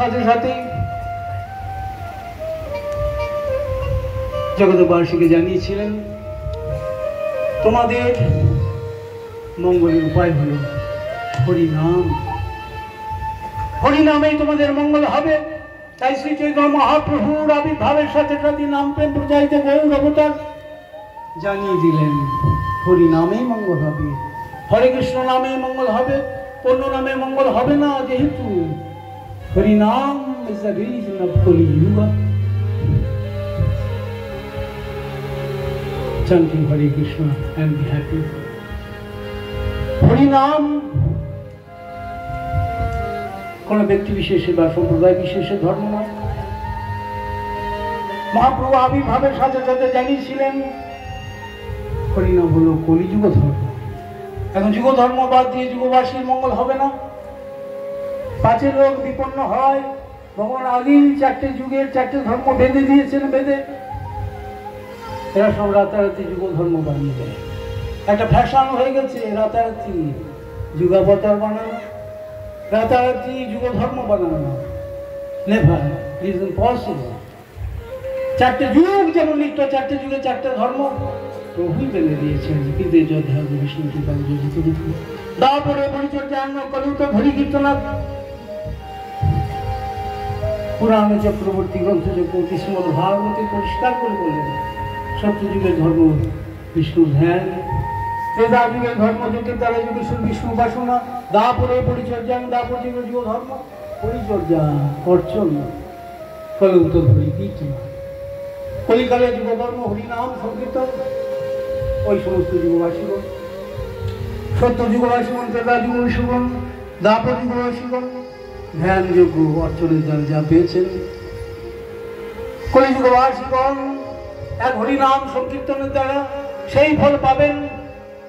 সাথে সাথে জগৎবাসীকে জানিয়েছিলেন তোমাদের মঙ্গলের উপায় হলো হরিনাম। হরিনামেই তোমাদের মঙ্গল হবে। তাই শ্রী চৈতন্য মহাপ্রভুর আবির্ভাবের সাথে সাথে নাম প্রেম প্রচারিত গৌর অবতার জানিয়ে দিলেন হরিনামেই মঙ্গল হবে, হরে কৃষ্ণ নামে মঙ্গল হবে, অন্য নামে মঙ্গল হবে না, যেহেতু হরিনাম is the reason of Kali Yuga. Chanting Hare Krishna and be happy. হরিনাম কোন ব্যক্তি বিশেষে বা সম্প্রদায় বিশেষে ধর্ম নয়। মহাপ্রভু আবির্ভাবের সাথে সাথে জানিয়েছিলেন হরিনাম হলো কলিযুগ ধর্ম। এখন যুগ ধর্ম বাদ দিয়ে যুগবাসীর মঙ্গল হবে না। পাঁচের লোক বিপন্ন হয়। ভগবান আগেই চারটে যুগের চারটে ধর্ম বেঁধে দিয়েছেন, বেঁধে এরা সব রাতারাতি যুগ ধর্ম বানিয়ে দেয়। একটা ফ্যাশন হয়ে গেছে রাতারাতি যুগাবতার বানানো, রাতারাতি যুগ ধর্ম বানানো। Never is impossible. চারটে যুগ যেমন নিত্য, চারটে যুগে চারটে ধর্ম প্রভুই বেঁধে দিয়েছেন। কিন্তু এই যোদ্ধা বিষ্ণু দাপরে পরিচর্যান্ন কলুত হরি কীর্তনাথ পুরাণ চক্রবর্তী গ্রন্থ চক্রবর্তী শ্রীমদ ভাগবতী পরিষ্কার করে বললেন সত্যযুগের ধর্ম বিষ্ণুর ধ্যান, ত্রেতা যুগের ধর্ম যুগের দ্বারা যুগে বিষ্ণু উপাসনা, দাপরে পরিচর্যা, দাপর যুগের যুগ ধর্ম পরিচর্যা অর্চন কলুত হরি কীর্তন, কলিকালে যুগ ধর্ম হরিনাম সংকীর্তন। ওই সমস্ত যুগবাসীগণ, সত্য যুগবাসীগণ, ত্রেতা যুগবাসীগণ, দাপর যুগবাসীগণ ধ্যান যোগ্য অর্চনের দ্বারা যা পেয়েছেন, কলিযুগবাসীগণ এক হরিনাম সংকীর্তনের দ্বারা সেই ফল পাবেন,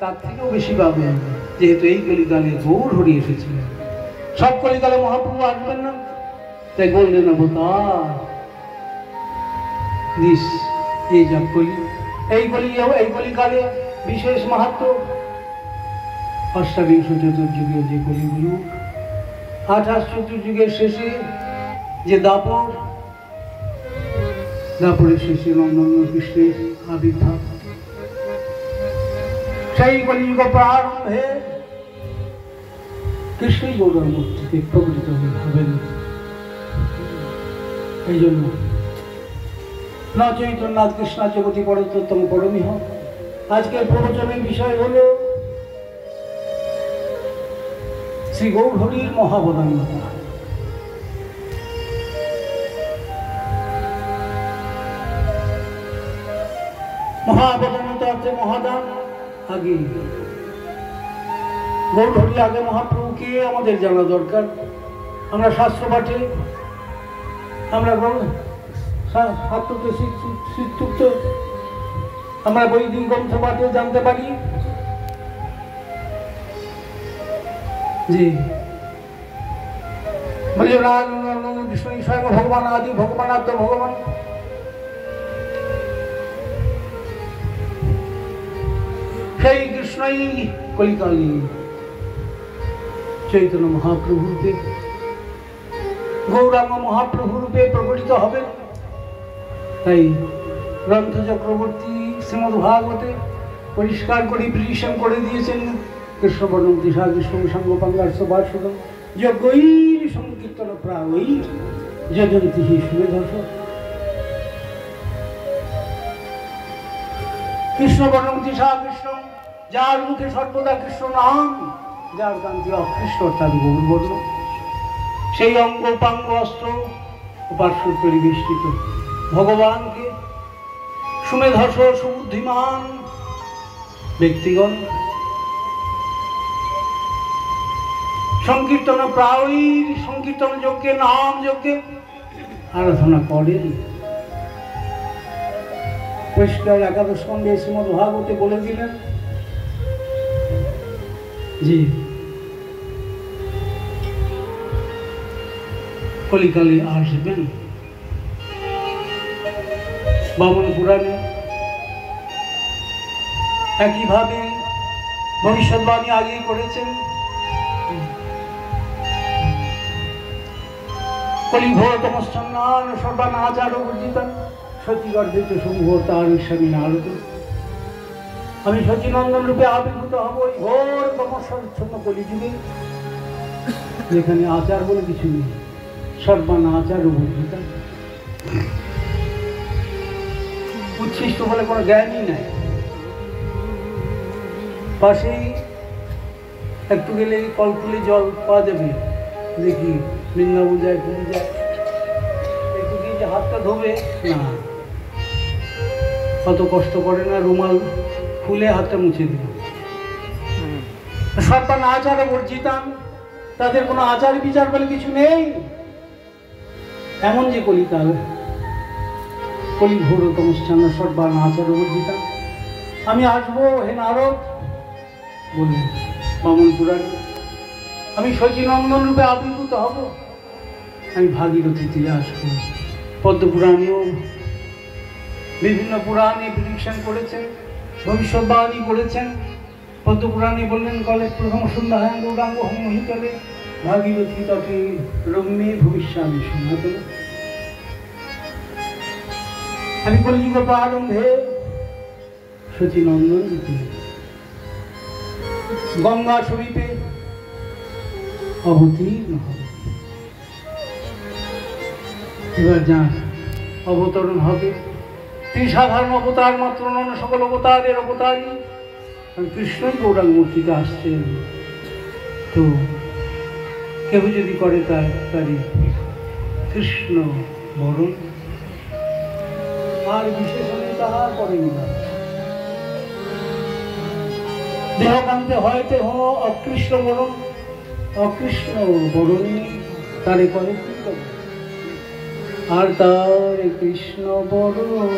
তার থেকেও বেশি পাবেন, যেহেতু এই কলিকালে গৌর হরি এসেছিলেন। সব কলিকালে মহাপ্রভু আসবেন না, তাই গোল্ডেন অবতার দিস এই যা কলি, এই কলিকালে বিশেষ মাহাত্ম্য। অষ্টাবিংশ চতুর্যুগীয় যে কলিগুলো, 28 চতুর্যুগের শেষে যে দাপরের শেষে নন্দন কৃষ্ণের আবির্ভাব, সেই কলিযুগ প্রারম্ভে কৃষ্ণই গৌর মূর্তিতে প্রকটিত হবেন। এই জন্য না চৈতন্যনাথ কৃষ্ণ জগতি পরতম পরমিহ। আজকের প্রবচনের বিষয় হল শ্রী গৌর হরির মহাবদান্যতা। মহাবদান্যতা অর্থে মহাদান। আগে গৌর হরি আগে মহাপ্রভুকে আমাদের জানা দরকার। আমরা শাস্ত্র পাঠে, আমরা আমরা বৈদিক গ্রন্থ পাঠে জানতে পারি জি কৃষ্ণ স্বয়ং ভগবান আদি ভগবান আদ্য ভগবান। সেই কৃষ্ণই কলিকালে চৈতন্য মহাপ্রভু রূপে, গৌরাঙ্গ মহাপ্রভু রূপে প্রকটিত হবেন। তাই গ্রন্থ চক্রবর্তী শ্রীমদ ভাগবতে পরিষ্কার করে প্রিডিকশন করে দিয়েছেন কৃষ্ণবর্ণম দিশা কৃষ্ণ সাঙ্গ পাঙ্গার সবাসুদম যজ্ঞৈর সংকীর্তন প্রায়ই যজন্তি সুমেধস। কৃষ্ণবর্ণম দিশা কৃষ্ণ, যার মুখে সর্বদা কৃষ্ণ নাম, যার কান্তি অকৃষ্ণ অর্থাৎ গৌরবর্ণ, সেই অঙ্গ পাঙ্গ অস্ত্র উপাস্য পরিবেষ্টিত ভগবানকে সুমেধস সুবুদ্ধিমান ব্যক্তিগণ সংকীর্তন প্রায়ই সংকীর্তন যজ্ঞে নাম যজ্ঞে আরাধনা করেন। পরিষ্কার একাদশ খণ্ডে শ্রীমদ ভাগবতে বলে দিলেন জি কলিকালে আসবেন। বামন পুরাণে একইভাবে ভবিষ্যৎবাণী আগেই করেছেন। কলিঘোর তমস্নান সর্বানাচার বর্জিতা সচিগর্ভে চ শুভ তার স্বামী নারদ। আমি সচিনন্দন রূপে আবির্ভূত হব ওই ঘোর তমস্যাচ্ছন্ন কলিযুগে, যেখানে আচার বলে কিছু নেই, সর্বানাচার বর্জিতা। উচ্ছিষ্ট বলে কোনো জ্ঞানই নাই। পাশেই একটু গেলে কলকুলে জল পাওয়া যাবে, দেখি বৃন্দাবন যায় পুরী যায়, একটু গিয়ে যে হাতটা ধোবে না, অত কষ্ট করে না, রুমাল খুলে হাতটা মুছে দিল। সর্বান আচারে বর্জিতাম, তাদের কোনো আচার বিচার বলে কিছু নেই। এমন যে কলিকাল, কলিঘোর তমস্যান সর্বান আচার বর্জিতাম। আমি আসবো হে নারদ বললেন বামন পুরাণ, আমি শচীনন্দন রূপে আবির্ভূত হব, আমি ভাগীরথী তীরে আসবো। পদ্মপুরাণেও বিভিন্ন পুরাণে প্রেডিকশন করেছেন, ভবিষ্যৎবাণী করেছেন। পদ্মপুরাণে বললেন কলে প্রথম সন্ধ্যায় গৌরাঙ্গ হিতলে ভাগীরথী তটে রম্যে ভবিষ্যামি সনাতন। আমি কলিযুগ প্রারম্ভে শচীনন্দন রূপে গঙ্গা শরীফে অবতীর্ণ হবে। এবার যা অবতরণ হবে, তিনি সাধারণ অবতার মাত্র নন, সকল অবতারের অবতারই। কৃষ্ণই গৌরাঙ্গ মূর্তিতে আসছেন, তো কেউ যদি করে তারই কৃষ্ণ বরণ, আর বিশেষ তাহা করেন না। দেহকান্তে হয়তে অকৃষ্ণ বরণ, অকৃষ্ণ বরণী তারে করে কি করে, আর তার কৃষ্ণ বরণ,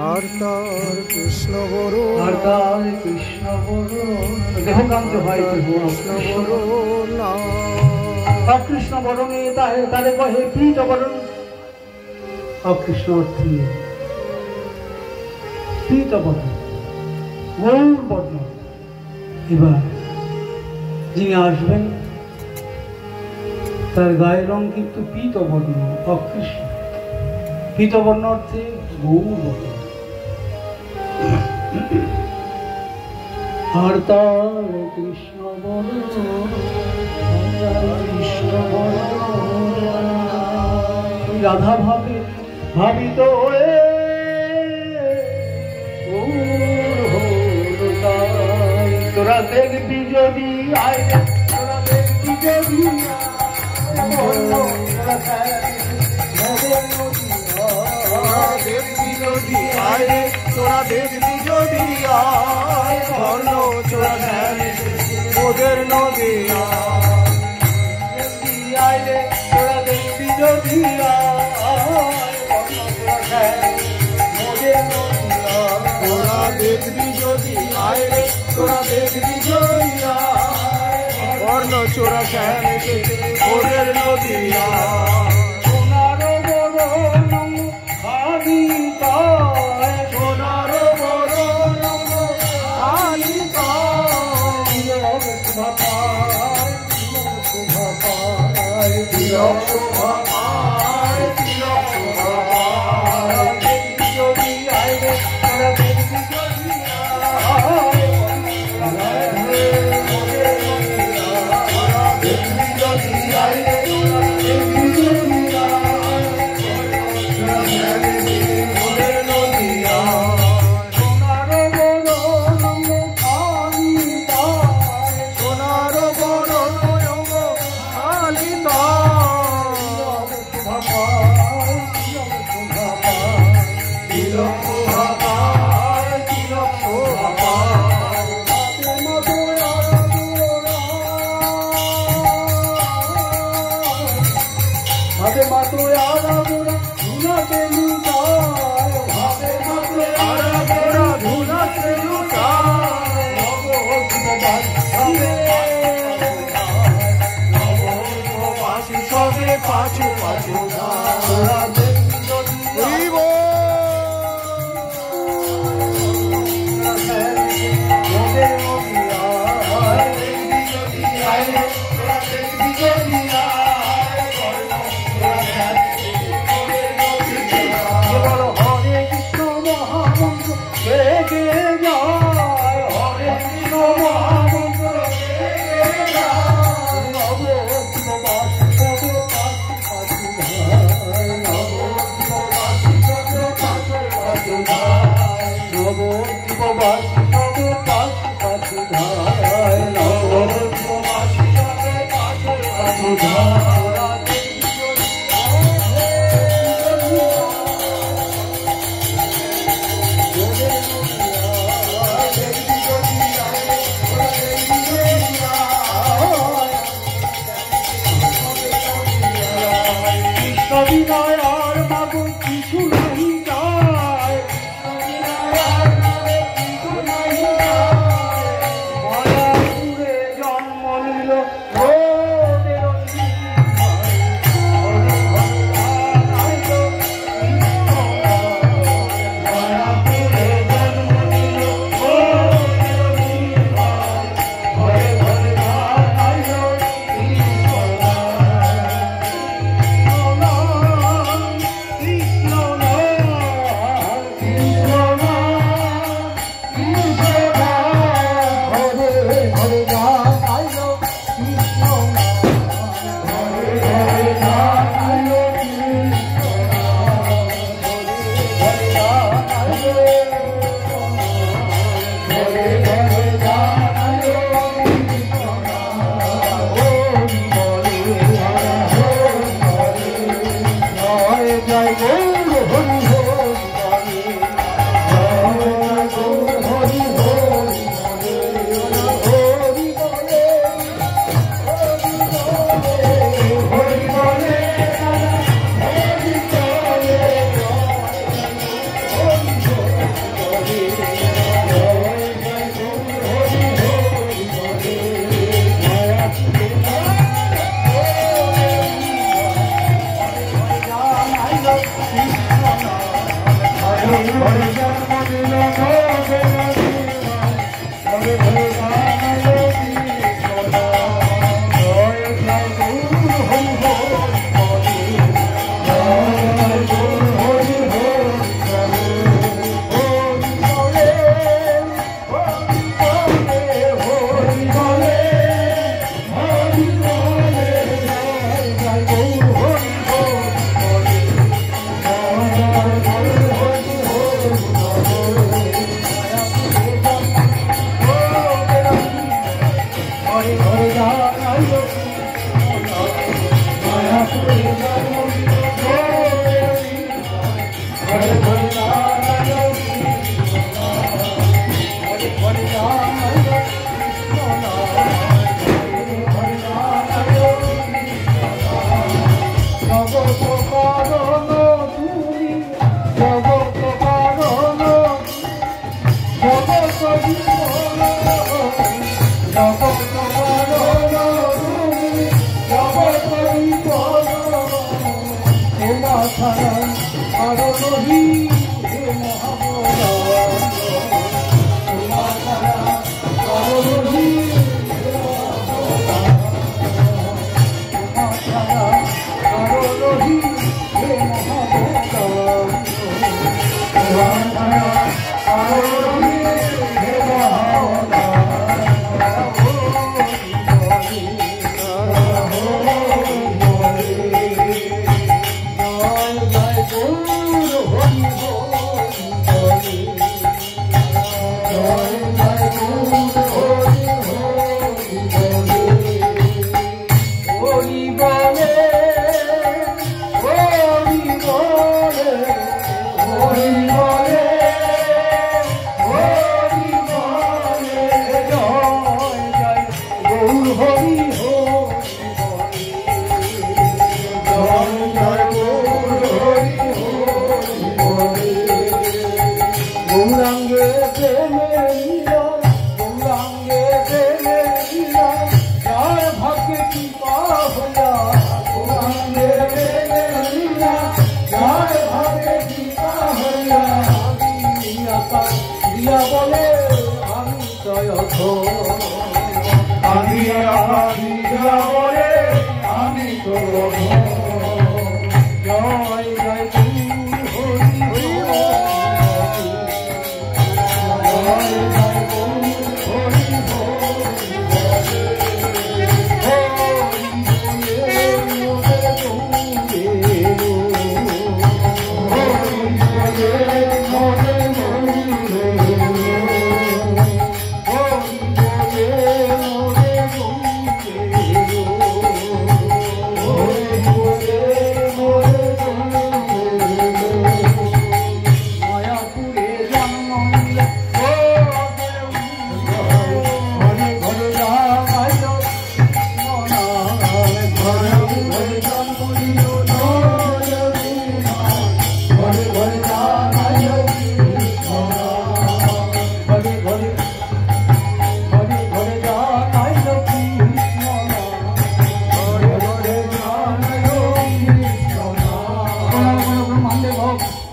আর তার কৃষ্ণ বরণ, আর তার কৃষ্ণ বরণ। দেহকান্তে হয়তে অকৃষ্ণ বরণ, অকৃষ্ণ বরণে তারে কহে পীত বরণ। অকৃষ্ণ অর্থে পীত বরণ, গৌর বর্ণ। এবার যিনি আসবেন তার গায়ের রং কিন্তু পীতবর্ণ, অকৃষ্ণ। পীতবর্ণ অর্থে গৌর বর্ণ। আর তার কৃষ্ণ বর্ণ, কৃষ্ণ বর্ণ। রাধা ভাবে ভাবিত হয়ে তোরা দেখবি যদি আয়, তোরা দেখবি যদি দেখবি যদি আয়, তোরা দেখবি যদি আয়, ধর্ম চোরা ওদের নদী আয় রে, তোরা দেখবি যদি তোরা দেখবি যদি আয় রে, তোরা দেখবি যদি বর্ণ চোরা ওদের নদী। সোনার বরণ হারি তায়, সোনার বরণ হারি তায়, শোভা পায়, শোভা পায়, শোভা পায়, শোভা পায়। দেখবি যদি আয় রে, তোরা দেখবি যদি পাছু পাছু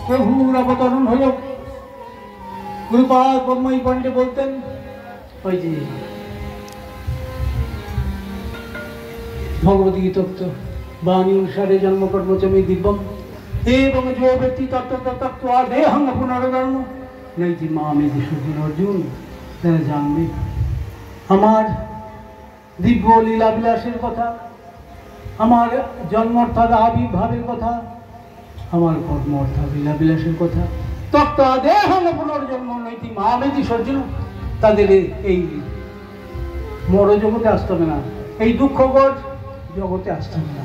প্রভুর অবতরণ হলো। গুরুপাদ ব্রহ্মই পণ্ডে বলতেন, ওই যে ভগবদ্গীতোক্ত বাণী অনুসারে জন্মকর্মচমে দিব্যম এবং যো ব্যক্তি তত্ত্ব দেহং পুনর্জন্ম নৈতি মামেতি সুখীন অর্জুন। তারা জানবে আমার দিব্য লীলাবিলাসের কথা, আমার জন্ম অর্থাৎ আবির্ভাবের কথা, আমার কর্ম অর্থাৎ লীলাবিলাসের কথা। তত্ত্ব দেহং পুনর্জন্ম নৈতি মামেতি সর্জুন। তাদের এই মর জগতে আসতে হবে না, এই দুঃখকর জগতে আসতে হবে না।